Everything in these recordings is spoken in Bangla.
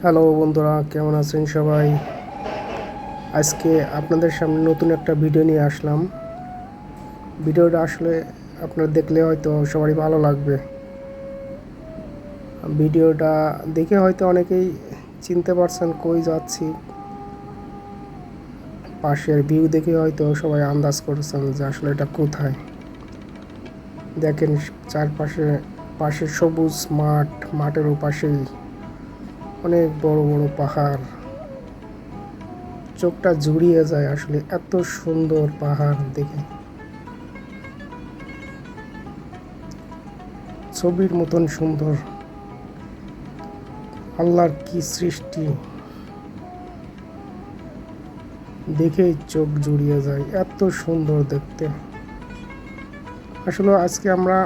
হ্যালো বন্ধুরা, কেমন আছেন সবাই? আজকে আপনাদের সামনে নতুন একটা ভিডিও নিয়ে আসলাম। ভিডিওটা আসলে আপনারা দেখলে হয়তো সবারই ভালো লাগবে। ভিডিওটা দেখে হয়তো অনেকেই চিনতে পারছেন কই যাচ্ছি। পাশের ভিউ দেখে হয়তো সবাই আন্দাজ করছেন যে আসলে এটা কোথায়। দেখেন পাশে সবুজ মাঠ, মাঠের ওপাশেই অনেক বড় বড় পাহাড়। চোখটা জুড়িয়ে যায় আসলে, এত সুন্দর পাহাড় দেখে। ছবির মতন সুন্দর। আল্লাহর কি সৃষ্টি, দেখেই চোখ জুড়িয়ে যায়, এত সুন্দর দেখতে। আসলে আজকে আমরা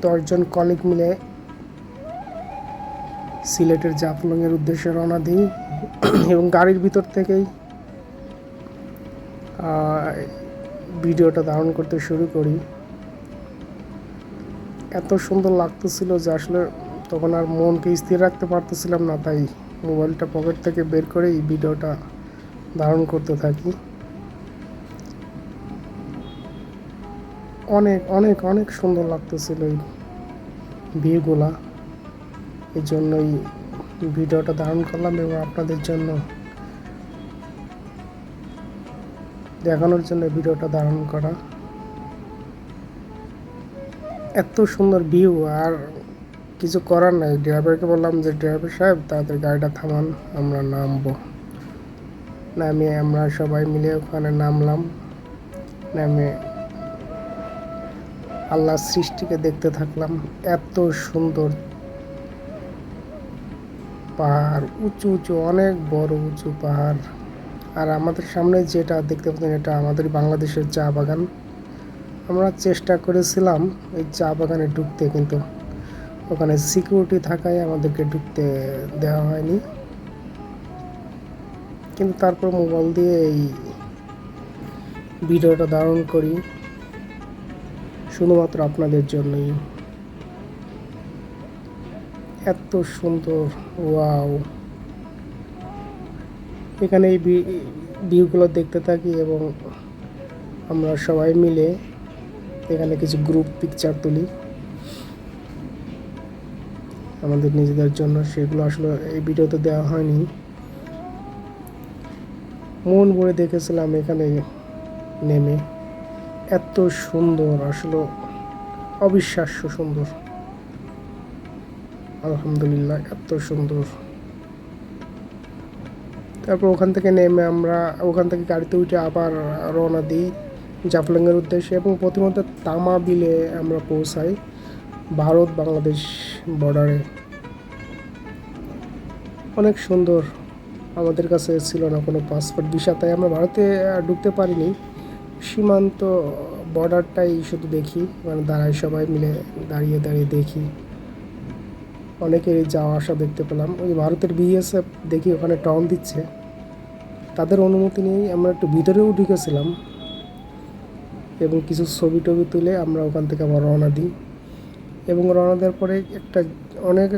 10 জন কলিগ মিলে সিলেটের জাফলংয়ের উদ্দেশ্যে রওনা দিই এবং গাড়ির ভিতর থেকেই ভিডিওটা ধারণ করতে শুরু করি। এত সুন্দর লাগতেছিল যে আসলে তখন আর মনকে স্থির রাখতে পারতেছিলাম না, তাই মোবাইলটা পকেট থেকে বের করে এই ভিডিওটা ধারণ করতে থাকি। অনেক অনেক অনেক সুন্দর লাগতেছিল এই ভিউগুলা, এই জন্যই ভিডিওটা ধারণ করলাম এবং আপনাদের জন্য দেখানোর জন্য ভিডিওটা ধারণ করা। এত সুন্দর ভিউ, আর কিছু করার নাই। ড্রাইভারকে বললাম যে ড্রাইভার সাহেব তাড়াতাড়ি গাড়িটা থামান, আমরা নামবো। নামিয়ে আমরা সবাই মিলে ওখানে নামলাম। নামে আল্লাহর সৃষ্টিকে দেখতে থাকলাম। এত সুন্দর পাহাড়, উঁচু উঁচু, অনেক বড় উঁচু পাহাড়। আর আমাদের সামনে যেটা দেখতে পাচ্ছেন এটা আমাদের বাংলাদেশের চা বাগান। আমরা চেষ্টা করেছিলাম এই চা বাগানে ঢুকতে, কিন্তু ওখানে সিকিউরিটি থাকায় আমাদেরকে ঢুকতে দেওয়া হয়নি। কিন্তু তারপর মোবাইল দিয়ে এই ভিডিওটা ধারণ করি শুধুমাত্র আপনাদের জন্যই। এত সুন্দর, ওয়াও! এখানে এই ভিউগুলো দেখতে থাকি এবং আমরা সবাই মিলে এখানে কিছু গ্রুপ পিকচার তুলি আমাদের নিজেদের জন্য। সেগুলো আসলে এই ভিডিওতে দেওয়া হয়নি। মন ভরে দেখেছিলাম এখানে নেমে। এত সুন্দর, আসলে অবিশ্বাস্য সুন্দর। আলহামদুলিল্লাহ, এত সুন্দর। তারপর ওখান থেকে নেমে আমরা ওখান থেকে গাড়িতে উঠে আবার রওনা দিই জাফলংয়ের উদ্দেশ্যে এবং প্রতিমধ্যে তামা বিলে আমরা পৌঁছাই, ভারত বাংলাদেশ বর্ডারে। অনেক সুন্দর। আমাদের কাছে ছিল না কোনো পাসপোর্ট ভিসা, তাই আমরা ভারতে ঢুকতে পারিনি। সীমান্ত বর্ডারটাই শুধু দেখি, মানে দাঁড়াই সবাই মিলে দাঁড়িয়ে দাঁড়িয়ে দেখি। অনেকেরই যাওয়া আসা দেখতে পেলাম। ওই ভারতের বিএসএফ দেখি ওখানে টর্ন দিচ্ছে, তাদের অনুমতি নিয়েই আমরা একটু ভিতরেও ঢুকেছিলাম এবং কিছু ছবি টবি তুলে আমরা ওখান থেকে আবার রওনা দিই। এবং রওনা দেওয়ার পরে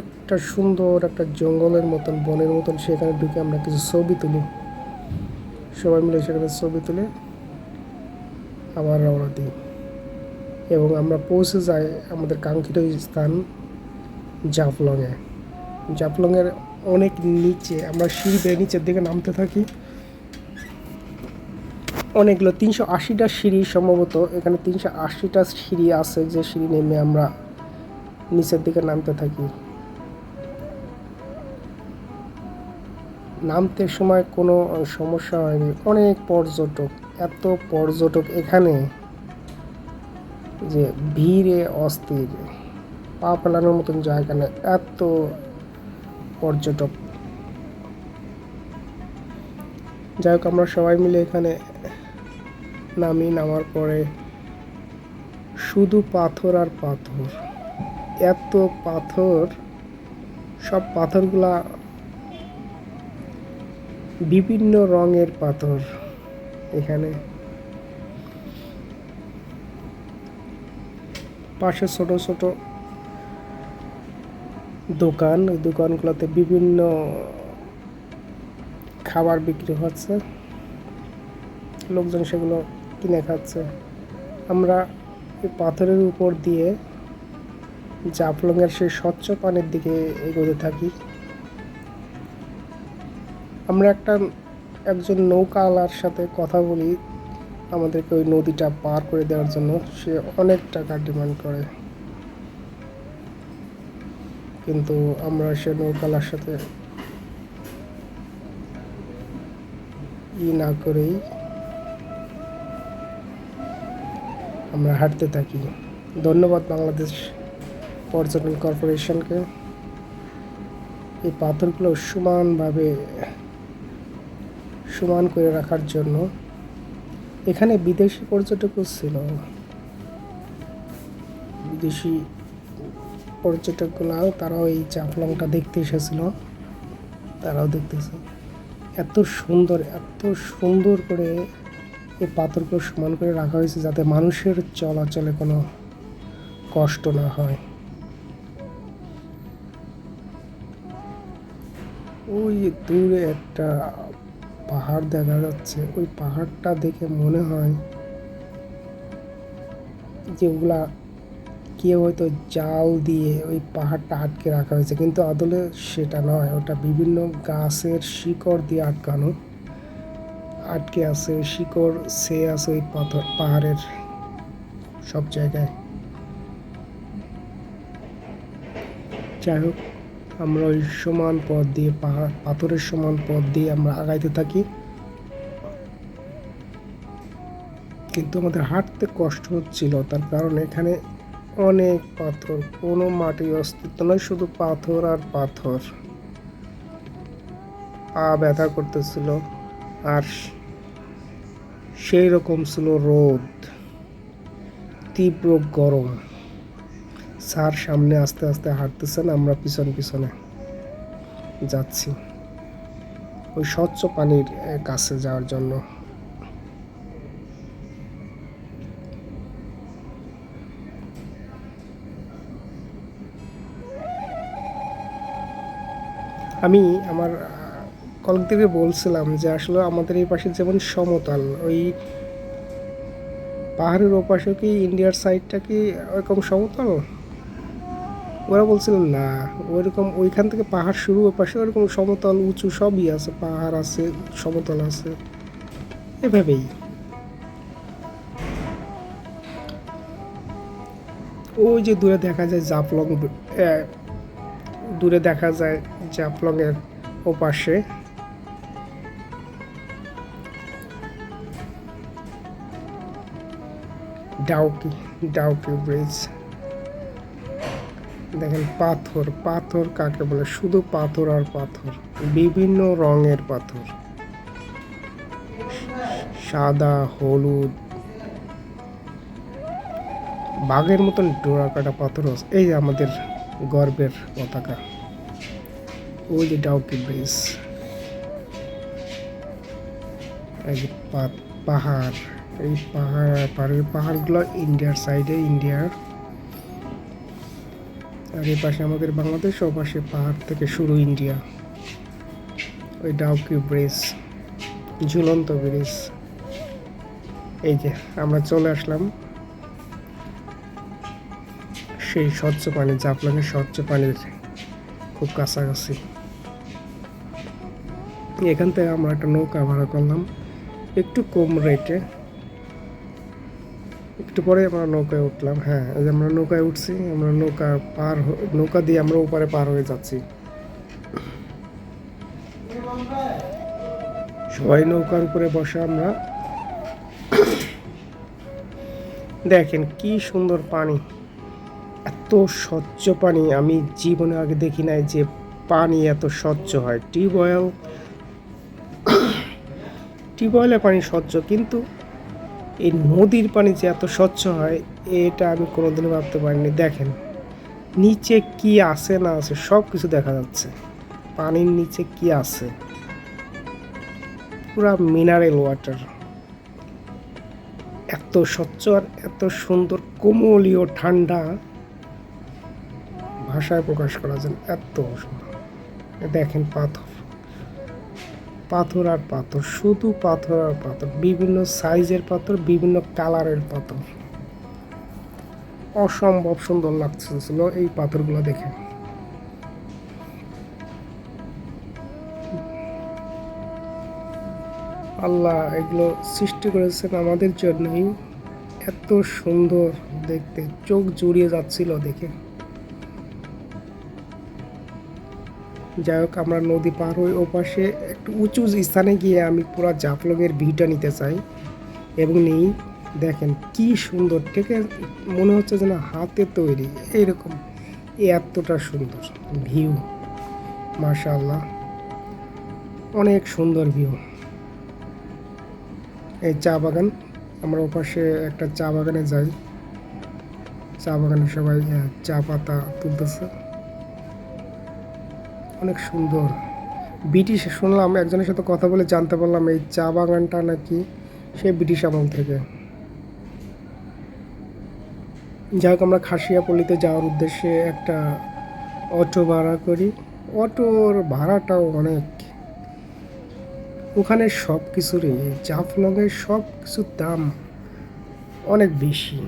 একটা সুন্দর একটা জঙ্গলের মতন, বনের মতন, সেখানে ঢুকে আমরা কিছু ছবি তুলি। সবাই মিলে সেখানে ছবি তুলে আবার রওনা দিই এবং আমরা পৌঁছে যাই আমাদের কাঙ্ক্ষিত স্থান জাফলংয়ে। জাফলংয়ের অনেক নিচে আমরা সিঁড়ি বেয়ে নিচের দিকে নামতে থাকি। অনেকগুলো 380টা সিঁড়ি সম্ভবত, এখানে 380টা সিঁড়ি আছে, যে সিঁড়ি নেমে আমরা নিচের দিকে নামতে থাকি। নামতে সময় কোনো সমস্যা হয়নি। অনেক পর্যটক, এত পর্যটক এখানে যে ভিড়ে অস্থির, পা ফেলানোর মতন জায়গা নেই, এত পর্যটক। যাই হোক, আমরা সবাই মিলে এখানে নামার পরে শুধু পাথর আর পাথর, এত পাথর। সব পাথরগুলা বিভিন্ন রঙের পাথর। এখানে পাশে ছোট ছোট দোকান, ওই দোকানগুলোতে বিভিন্ন খাবার বিক্রি হচ্ছে, লোকজন সেগুলো কিনে খাচ্ছে। আমরা এই পাথরের উপর দিয়ে জাফলংয়ের সেই স্বচ্ছ পানির দিকে এগোতে থাকি। আমরা একজন নৌকাওয়ালার সাথে কথা বলি আমাদেরকে ওই নদীটা পার করে দেওয়ার জন্য। সে অনেক টাকা ডিমান্ড করে, কিন্তু আমরা সে নৌকাওয়ালার সাথে না করেই আমরা হাঁটতে থাকি। ধন্যবাদ বাংলাদেশ পর্যটন কর্পোরেশনকে এই পাথরগুলো সমান করে রাখার জন্য। এখানে বিদেশি পর্যটকও ছিল, বিদেশি পর্যটকগুলো তারাও এই জাফলংটা দেখতে এসেছিল, তারাও দেখতেছে এত সুন্দর করে এই পাথরগুলো সমান করে রাখা হয়েছে যাতে মানুষের চলাচলে কোনো কষ্ট না হয়। ওই দূরে একটা পাহাড় দেখা যাচ্ছে, ওই পাহাড়টা দেখে মনে হয় যে ওগুলা কেউ হয়তো জাল দিয়ে ওই পাহাড়টা আটকে রাখা হয়েছে, কিন্তু আদলে সেটা নয়। ওটা বিভিন্ন গাছের শিকড় দিয়ে আটকে আছে। শিকড় আছে ওই পাহাড়ের সব জায়গায়। যাই হোক, আমরা ওই সমান পথ দিয়ে পাথরের সমান পথ দিয়ে আমরা আগাইতে থাকি, কিন্তু আমাদের হাঁটতে কষ্ট হচ্ছিল। তার কারণ এখানে অনেক পাথর, কোনো মাটির অস্তিত্ব নয়, শুধু পাথর আর পাথর। পা ব্যথা করতেছিল, আর সেই রকম ছিল রোদ, তীব্র গরম। স্যার সামনে আস্তে আস্তে হাঁটতেছেন, আমরা পিছনে যাচ্ছি ওই স্বচ্ছ পানির কাছে যাওয়ার জন্য। আমি আমার কলিগদেরকে বলছিলাম যে আসলে আমাদের এই পাশে যেমন সমতল, ওই পাহাড়ের ওপাশে কি ইন্ডিয়ার সাইডটা কি ওইরকম সমতল? ওরা বলছিল না, ওইরকম ওইখান থেকে পাহাড় শুরু, ওই পাশে ওরকম সমতল উঁচু সবই আছে, পাহাড় আছে, সমতল আছে, এভাবেই। ওই যে দূরে দেখা যায় জাফলং, দূরে দেখা যায় জাফলং এর ওপাশে ডাউকি ব্রিজ। দেখেন পাথর কাকে বলে, শুধু পাথর আর পাথর, বিভিন্ন রঙের পাথর, সাদা, হলুদ, বাঘের মতন ডোরা কাটা পাথর। এই আমাদের গর্বের পতাকা, ওই যে ডাউকি ব্রিজ। এই যে পাহাড়, এই পাহাড়গুলো ইন্ডিয়ার সাইডে, ইন্ডিয়ার। আর এই পাশে আমাদের বাংলাদেশ, ও পাশে পাহাড় থেকে শুরু ইন্ডিয়া। ওই ডাউকি ব্রিজ, ঝুলন্ত ব্রিজ। এই যে আমরা চলে আসলাম সেই স্বচ্ছ পানি, জাফলংয়ের স্বচ্ছ পানির খুব কাছাকাছি। এখান থেকে আমরা একটা নৌকা ভাড়া করলাম একটু কম রেটে। একটু পরে আমরা নৌকায় উঠলাম। হ্যাঁ, আমরা নৌকায় উঠছি, আমরা নৌকা দিয়ে আমরা ওপারে পার হয়ে যাচ্ছি। সবাই নৌকার উপরে বসে আমরা। দেখেন কি সুন্দর পানি, এত স্বচ্ছ পানি আমি জীবনে আগে দেখি নাই যে পানি এত স্বচ্ছ হয়। টিউবওয়েলের পানি স্বচ্ছ, কিন্তু এই নদীর পানি যে এত স্বচ্ছ হয় এটা আমি কোনোদিনও ভাবতে পারিনি। দেখেন নিচে কি আছে না আছে সব কিছু দেখা যাচ্ছে, পানির নিচে কি আছে, পুরা মিনারেল ওয়াটার। এত স্বচ্ছ আর এত সুন্দর, কোমলীয়, ঠান্ডা, ভাষায় প্রকাশ করা যায় এত সুন্দর। দেখেন পাথর আর পাথর, শুধু পাথর আর পাথর, বিভিন্ন সাইজের পাথর, বিভিন্ন কালারের পাথর। অসম্ভব সুন্দর লাগছিল এই পাথরগুলো দেখে। আল্লাহ এগুলো সৃষ্টি করেছেন আমাদের জন্যই, এত সুন্দর দেখতে, চোখ জুড়িয়ে যাচ্ছিল দেখে। যাই হোক, আমরা নদী পার হয়ে ওপাশে একটু উঁচু স্থানে গিয়ে আমি পুরো জাফলংয়ের ভিউটা নিতে চাই এবং নেই। দেখেন কি সুন্দর, ঠিক মনে হচ্ছে যেন হাতে তৈরি এইরকম, এতটা সুন্দর ভিউ, মাশাআল্লাহ, অনেক সুন্দর ভিউ। এই চা বাগান, আমরা ওপাশে একটা চা বাগানে যাই, চা বাগানে সবাই চা পাতা তুলতেছে, অনেক সুন্দর। ব্রিটিশ, শুনলাম একজনের সাথে কথা বলে জানতে পারলাম এই চা বাগানটা নাকি সে ব্রিটিশ আমল থেকে। যাই হোক, আমরা খাসিয়াপল্লিতে যাওয়ার উদ্দেশ্যে একটা অটো ভাড়া করি। অটোর ভাড়াটাও অনেক, ওখানে সব কিছুরই, জাফলংয়ের সব কিছুর দাম অনেক বেশি।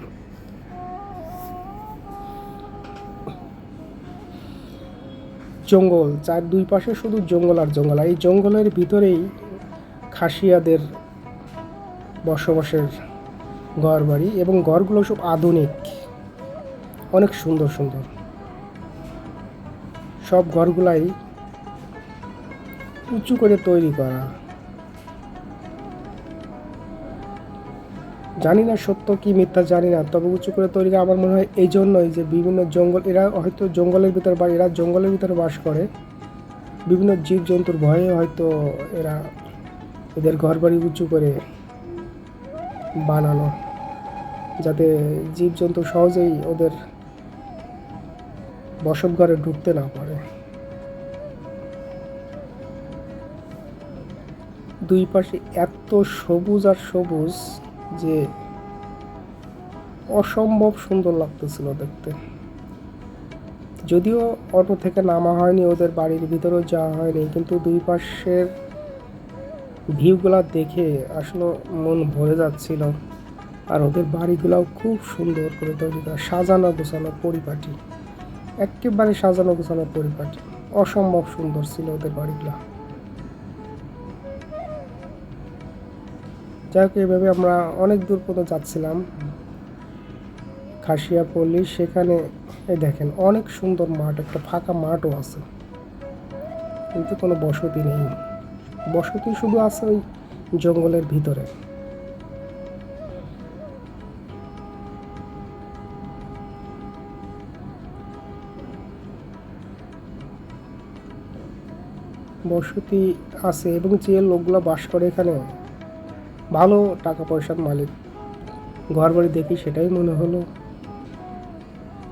জঙ্গল, চার দুই পাশে শুধু জঙ্গল আর জঙ্গল, আর এই জঙ্গলের ভিতরেই খাসিয়াদের বসবাসের ঘর বাড়ি, এবং ঘরগুলো সব আধুনিক, অনেক সুন্দর সুন্দর। সব ঘরগুলাই উঁচু করে তৈরি করা। জানি না সত্য কি মিথ্যা জানি না, তবে উঁচু করে তৈরি করা আমার মনে হয় এই জন্যই যে বিভিন্ন জঙ্গল, এরা হয়তো জঙ্গলের ভিতরে বা এরা জঙ্গলের ভিতরে বাস করে, বিভিন্ন জীবজন্তুর ভয়ে হয়তো এরা এদের ঘর বাড়ি উঁচু করে বানানো, যাতে জীবজন্তু সহজেই ওদের বসত ঘরে ঢুকতে না পারে। দুই পাশে এত সবুজ আর সবুজ যে অসম্ভব সুন্দর লাগতেছিল দেখতে। যদিও অটো থেকে নামা হয়নি, ওদের বাড়ির ভিতরেও যাওয়া হয়নি, কিন্তু দুই পাশের ভিউগুলা দেখে আসলে মন ভরে যাচ্ছিল। আর ওদের বাড়িগুলাও খুব সুন্দর করে তৈরি করা, সাজানো গোছানো পরিপাটি, একেবারে সাজানো গোছানো পরিপাটি, অসম্ভব সুন্দর ছিল ওদের বাড়িগুলা। যাই হোক, এইভাবে আমরা অনেক দূর পর্যন্ত যাচ্ছিলাম খাসিয়াপল্লী। সেখানে এই দেখেন অনেক সুন্দর মাঠ, একটা ফাঁকা মাঠও আছে, কিন্তু কোনো বসতি নেই। বসতি শুধু আছে ওই জঙ্গলের ভিতরে। বসতি আছে, এবং যে লোকগুলো বাস করে এখানে ভালো টাকা পয়সার মালিক। ঘর বাড়ি দেখি সেটাই মনে হলো,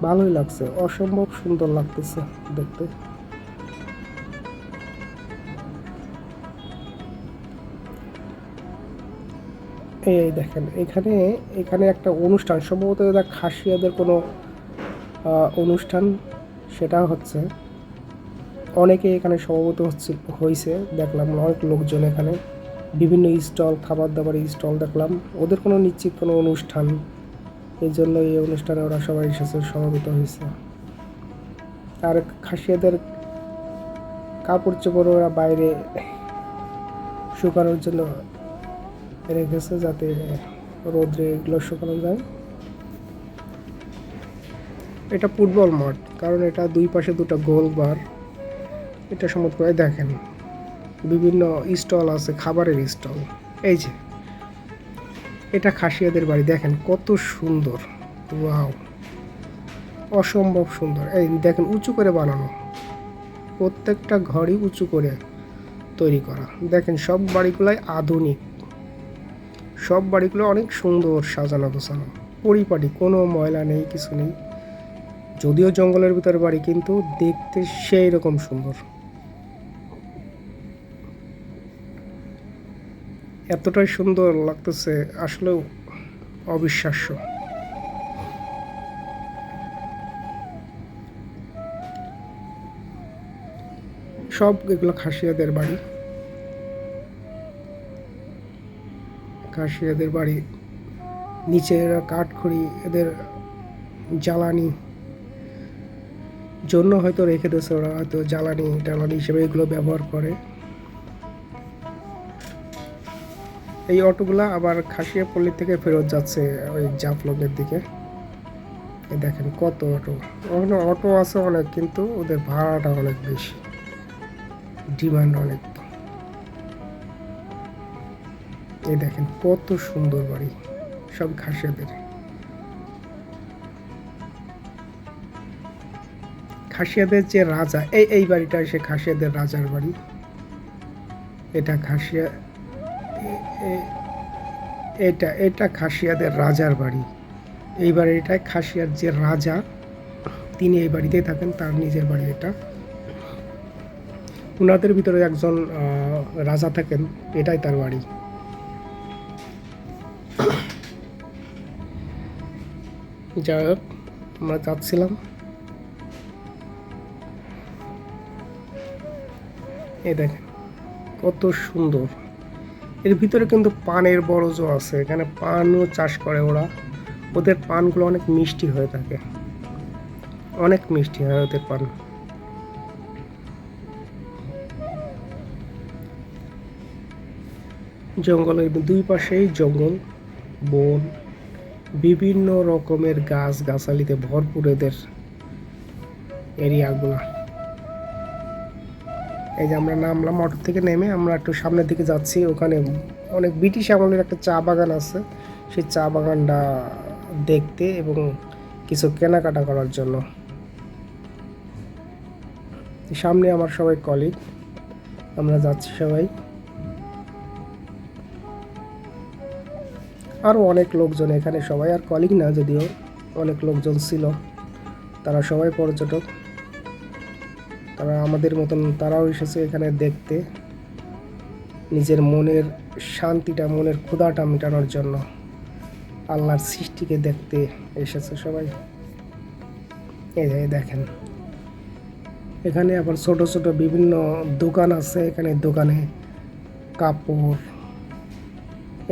ভালোই লাগছে, অসম্ভব সুন্দর লাগতেছে দেখতে। এই দেখেন এখানে এখানে একটা অনুষ্ঠান, সম্ভবত এটা খাসিয়াদের কোনো অনুষ্ঠান, সেটা হচ্ছে। অনেকে এখানে সম্ভবত হয়েছে, দেখলাম অনেক লোকজন এখানে, বিভিন্ন স্টল, খাবার দাবার স্টল দেখলাম, ওদের কোনো নিশ্চিত কোনো অনুষ্ঠান, এই জন্য এই অনুষ্ঠানে ওরা সবাই এসেছে, সমবেত হয়েছে। আর খাসিয়াদের কাপড় চোপড় ওরা বাইরে শুকানোর জন্য রেখেছে, যাতে রোদ্রে এগুলো শুকানো যায়। এটা ফুটবল মাঠ, কারণ এটা দুই পাশে দুটো গোল বার। এটা সম্ভবত দেখেন বিভিন্ন স্টল আছে, খাবারের স্টল। এই যে এটা খাসিয়াদের বাড়ি, দেখেন কত সুন্দর, ওয়াও, অসম্ভব সুন্দর। এই দেখেন উঁচু করে বানানো, প্রত্যেকটা ঘরই উঁচু করে তৈরি করা। দেখেন সব বাড়িগুলাই আধুনিক, সব বাড়িগুলো অনেক সুন্দর সাজানো গোছানো পরিপাটি, কোনো ময়লা নেই, কিছু নেই। যদিও জঙ্গলের ভিতরে বাড়ি, কিন্তু দেখতে সেই রকম সুন্দর, এতটাই সুন্দর লাগতেছে, আসলেও অবিশ্বাস্য। সব এগুলো খাসিয়াদের বাড়ি। খাসিয়াদের বাড়ি, নিচে এরা কাঠখড়ি এদের জ্বালানি জন্য হয়তো রেখে দিয়েছে, ওরা হয়তো জ্বালানি টালানি হিসেবে এগুলো ব্যবহার করে। এই অটোগুলা আবার খাসিয়াপল্লী থেকে ফেরত যাচ্ছে ওই জাফলংয়ের দিকে। এই দেখেন কত অটো, ওখানে অটো আছে অনেক, কিন্তু ওদের ভাড়াটা অনেক বেশি, ডিমান্ড অনেক। এই দেখেন কত সুন্দর বাড়ি, সব খাসিয়াদের। খাসিয়াদের যে রাজা, এই বাড়িটা সে খাসিয়াদের রাজার বাড়ি। এটা খাসিয়া, এটা খাসিয়াদের রাজার বাড়ি। এই বাড়িটায় খাসিয়ার যে রাজা, তিনি এই বাড়িতেই থাকেন, তার নিজের বাড়ি এটা। উনাদের ভিতরে একজন রাজা থাকেন, এটাই তার বাড়ি। যাই হোক, আমরা যাচ্ছিলাম। এই দেখেন কত সুন্দর। এর ভিতরে কিন্তু পানের বরজও আছে, এখানে পানও চাষ করে ওরা। ওদের পানগুলো অনেক মিষ্টি হয়ে থাকে, অনেক মিষ্টি হয় ওদের পান। জঙ্গলের দুই পাশেই জঙ্গল, বন, বিভিন্ন রকমের গাছ গাছালিতে ভরপুর এদের এরিয়াগুলা। এই যে আমরা নামলাম অটো থেকে, নেমে আমরা একটু সামনের দিকে যাচ্ছি। ওখানে অনেক ব্রিটিশ আমলের একটা চা বাগান আছে, সেই চা বাগানটা দেখতে এবং কিছু কেনাকাটা করার জন্য। সামনে আমার সবাই কলিগ, আমরা যাচ্ছি সবাই। আরও অনেক লোকজন এখানে, সবাই আর কলিগ না যদিও, অনেক লোকজন ছিল, তারা সবাই পর্যটক। তারা আমাদের মতন, তারাও এসেছে এখানে দেখতে, নিজের মনের শান্তিটা, মনের ক্ষুধাটা মেটানোর জন্য আল্লাহর সৃষ্টিকে দেখতে এসেছে সবাই। এই যে দেখেন, এখানে আবার ছোট ছোট বিভিন্ন দোকান আছে, এখানে দোকানে কাপড়।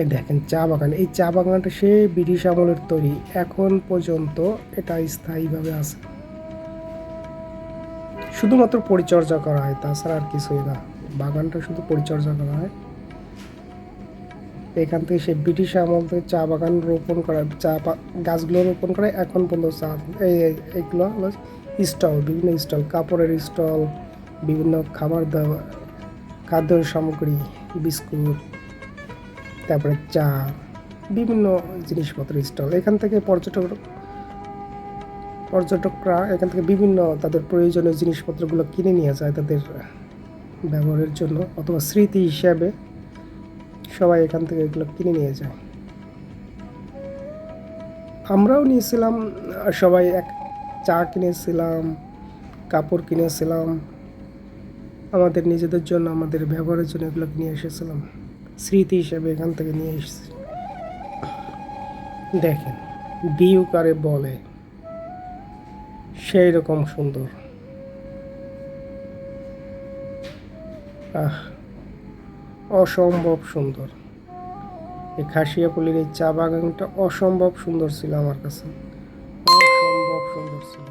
এই দেখেন চা বাগান, এই চা বাগানটা সেই ব্রিটিশ আমলের তৈরি, এখন পর্যন্ত এটা স্থায়ীভাবে আছে। শুধুমাত্র পরিচর্যা করা হয়, তাছাড়া আর কিছুই না। বাগানটা শুধু পরিচর্যা করা হয়। এখান থেকে সে ব্রিটিশ আমল থেকে চা বাগান রোপণ করা, গাছগুলো রোপণ করে এখন পর্যন্ত চা। এইগুলো হলো স্টল, বিভিন্ন স্টল, কাপড়ের স্টল, বিভিন্ন খাবার দাবার, খাদ্য সামগ্রী, বিস্কুট, তারপরে চা, বিভিন্ন জিনিসপত্রের স্টল। এখান থেকে পর্যটকরা এখান থেকে বিভিন্ন তাদের প্রয়োজনীয় জিনিসপত্রগুলো কিনে নিয়ে যায় তাদের ব্যবহারের জন্য, অথবা স্মৃতি হিসাবে সবাই এখান থেকে এগুলো কিনে নিয়ে যায়। আমরাও নিয়েছিলাম, সবাই চা কিনেছিলাম, কাপড় কিনেছিলাম, আমাদের নিজেদের জন্য, আমাদের ব্যবহারের জন্য এগুলো নিয়ে এসেছিলাম, স্মৃতি হিসেবে এখান থেকে নিয়ে এসেছি। দেখেন ভিউ কারে বলে, সেই রকম সুন্দর। অসম্ভব সুন্দর। এই খাসিয়াপল্লির এই চা বাগানটা অসম্ভব সুন্দর ছিল আমার কাছে, অসম্ভব সুন্দর ছিল।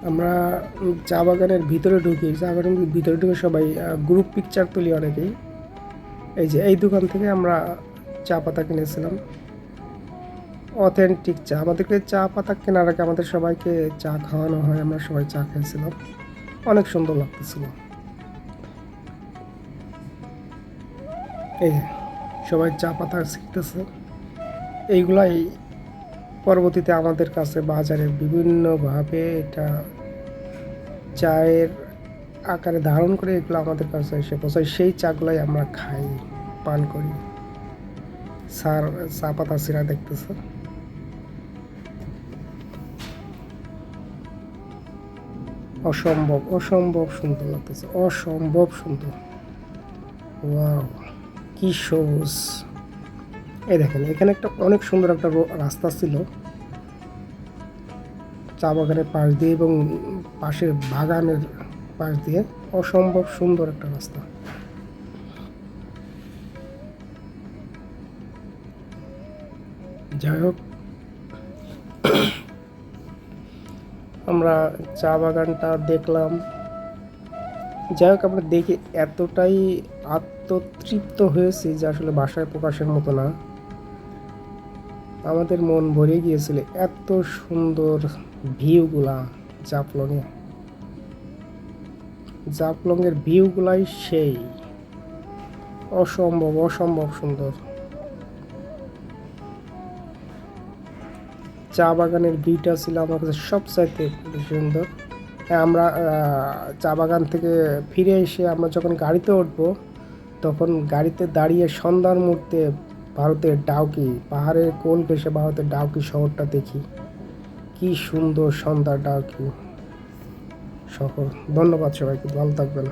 আমরা চা বাগানের ভিতরে ঢুকি, চা বাগানের ভিতরে ঢুকে সবাই গ্রুপ পিকচার তুলি অনেকেই। এই যে এই দোকান থেকে আমরা চা পাতা কিনেছিলাম, অথেন্টিক চা। আমাদেরকে চা পাতা কেনার আগে আমাদের সবাইকে চা খাওয়ানো হয়, আমরা সবাই চা খেয়েছিলাম, অনেক সুন্দর লাগতেছিল। এই সবাই চা পাতা শিখতেছে, এইগুলাই পরবর্তীতে আমাদের কাছে বাজারে বিভিন্নভাবে এটা চায়ের আকারে ধারণ করে এগুলো আমাদের কাছে এসে পৌঁছায়। সেই চাগুলাই আমরা খাই, পান করি। স্যার চা পাতা সিরা দেখতেছে, অসম্ভব অসম্ভব সুন্দর লাগতেছে, অসম্ভব সুন্দর। ওয়াও, কি সবুজ! এই দেখেন এখানে একটা অনেক সুন্দর একটা রাস্তা ছিল চা বাগানের পাশ দিয়ে এবং পাশের বাগানের পাশ দিয়ে, অসম্ভব সুন্দর একটা রাস্তা। যাই হোক, আমরা চা বাগানটা দেখলাম। যাই হোক, আমরা দেখে এতটাই আত্মতৃপ্ত হয়েছি যে আসলে ভাষায় প্রকাশের মতো না। আমাদের মন ভরে গিয়েছিল এত সুন্দর ভিউগুলা। জাফলংয়ে, জাফলংয়ের ভিউগুলাই সেই অসম্ভব অসম্ভব সুন্দর। চা বাগানের ভিউটা ছিল আমার কাছে সবচাইতে সুন্দর। আমরা চা বাগান থেকে ফিরে এসে আমরা যখন গাড়িতে উঠবো, তখন গাড়িতে দাঁড়িয়ে সন্ধ্যার মুহূর্তে ভারতের ডাউকি পাহাড়ের কোল ঘেঁষে ভারতের ডাউকি শহরটা দেখি। কি সুন্দর সন্ধ্যা ডাউকি শহর। ধন্যবাদ সবাইকে, ভালো থাকবেন।